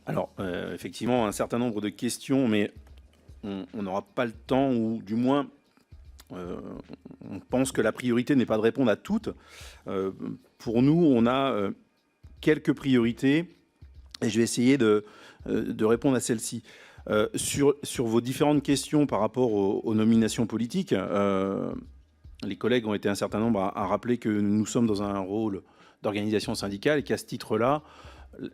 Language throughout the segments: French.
Alors, effectivement, un certain nombre de questions, mais on n'aura pas le temps, ou du moins, on pense que la priorité n'est pas de répondre à toutes. Pour nous, on a quelques priorités, et je vais essayer de répondre à celles-ci. Sur vos différentes questions par rapport aux nominations politiques, les collègues ont été un certain nombre à rappeler que nous sommes dans un rôle d'organisation syndicale et qu'à ce titre-là,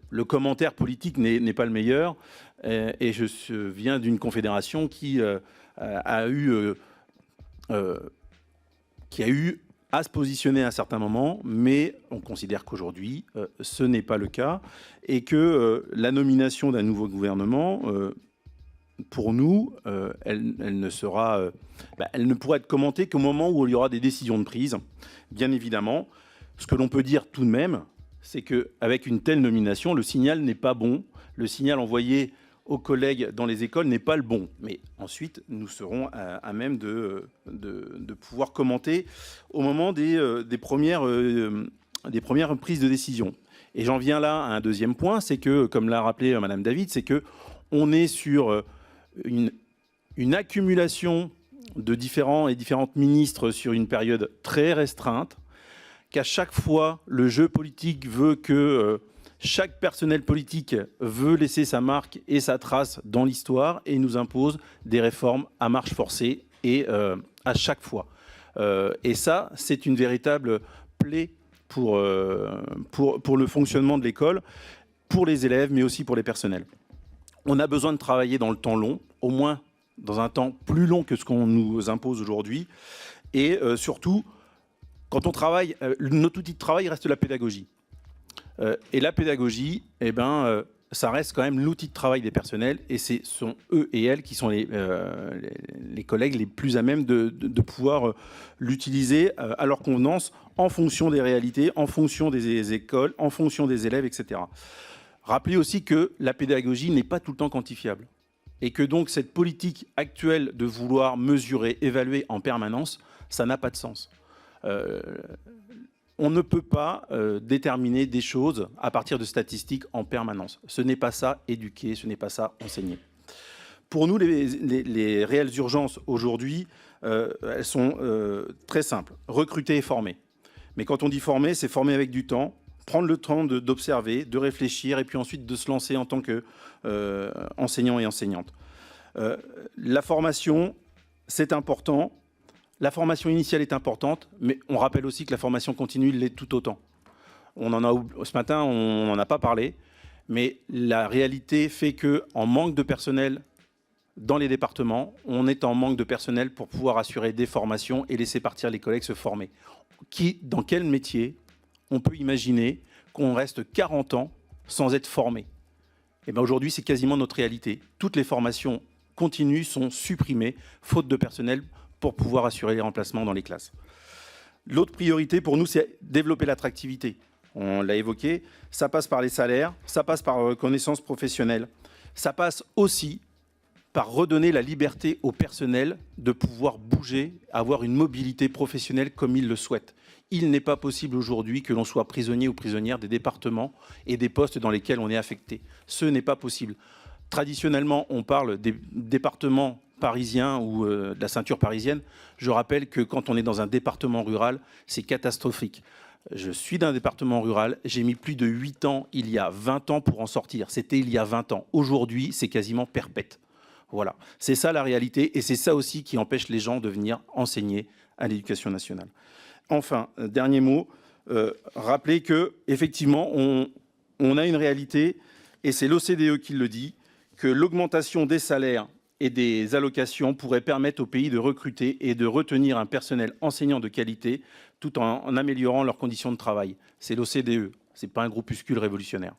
le commentaire politique n'est pas le meilleur. Et je viens d'une confédération qui a eu à se positionner à un certain moment, mais on considère qu'aujourd'hui, ce n'est pas le cas, et que la nomination d'un nouveau gouvernement, pour nous, elle ne pourra être commentée qu'au moment où il y aura des décisions de prise. Bien évidemment, ce que l'on peut dire tout de même, c'est qu'avec une telle nomination, le signal n'est pas bon. Le signal envoyé aux collègues dans les écoles n'est pas le bon. Mais ensuite, nous serons à même de pouvoir commenter au moment des premières prises de décision. Et j'en viens là à un deuxième point, c'est que, comme l'a rappelé Madame David, c'est qu'on est sur une accumulation de différents et différentes ministres sur une période très restreinte, qu'à chaque fois, le jeu politique veut que chaque personnel politique veut laisser sa marque et sa trace dans l'histoire et nous impose des réformes à marche forcée et à chaque fois. Et ça, c'est une véritable plaie pour le fonctionnement de l'école, pour les élèves, mais aussi pour les personnels. On a besoin de travailler dans le temps long, au moins dans un temps plus long que ce qu'on nous impose aujourd'hui. Et surtout, quand on travaille, notre outil de travail reste la pédagogie. Et la pédagogie, ça reste quand même l'outil de travail des personnels, et ce sont eux et elles qui sont les collègues les plus à même de pouvoir l'utiliser à leur convenance, en fonction des réalités, en fonction des écoles, en fonction des élèves, etc. Rappelez aussi que la pédagogie n'est pas tout le temps quantifiable, et que donc cette politique actuelle de vouloir mesurer, évaluer en permanence, ça n'a pas de sens. On ne peut pas déterminer des choses à partir de statistiques en permanence. Ce n'est pas ça éduquer, ce n'est pas ça enseigner. Pour nous, les réelles urgences aujourd'hui, elles sont très simples. Recruter et former. Mais quand on dit former, c'est former avec du temps, prendre le temps d'observer, de réfléchir, et puis ensuite de se lancer en tant qu'enseignant et enseignante. La formation, c'est important. La formation initiale est importante, mais on rappelle aussi que la formation continue l'est tout autant. Ce matin, on n'en a pas parlé, mais la réalité fait qu'en manque de personnel dans les départements, on est en manque de personnel pour pouvoir assurer des formations et laisser partir les collègues se former. Dans quel métier on peut imaginer qu'on reste 40 ans sans être formé? Et bien aujourd'hui, c'est quasiment notre réalité. Toutes les formations continues sont supprimées, faute de personnel, pour pouvoir assurer les remplacements dans les classes. L'autre priorité pour nous, c'est développer l'attractivité. On l'a évoqué, ça passe par les salaires, ça passe par la reconnaissance professionnelle, ça passe aussi par redonner la liberté au personnel de pouvoir bouger, avoir une mobilité professionnelle comme il le souhaite. Il n'est pas possible aujourd'hui que l'on soit prisonnier ou prisonnière des départements et des postes dans lesquels on est affecté. Ce n'est pas possible. Traditionnellement, on parle des départements parisiens ou de la ceinture parisienne. Je rappelle que quand on est dans un département rural, c'est catastrophique. Je suis d'un département rural, j'ai mis plus de 8 ans, il y a 20 ans pour en sortir. C'était il y a 20 ans. Aujourd'hui, c'est quasiment perpète. Voilà, c'est ça la réalité, et c'est ça aussi qui empêche les gens de venir enseigner à l'éducation nationale. Enfin, dernier mot, rappeler qu'effectivement, on a une réalité, et c'est l'OCDE qui le dit, que l'augmentation des salaires et des allocations pourrait permettre au pays de recruter et de retenir un personnel enseignant de qualité tout en améliorant leurs conditions de travail. C'est l'OCDE, ce n'est pas un groupuscule révolutionnaire.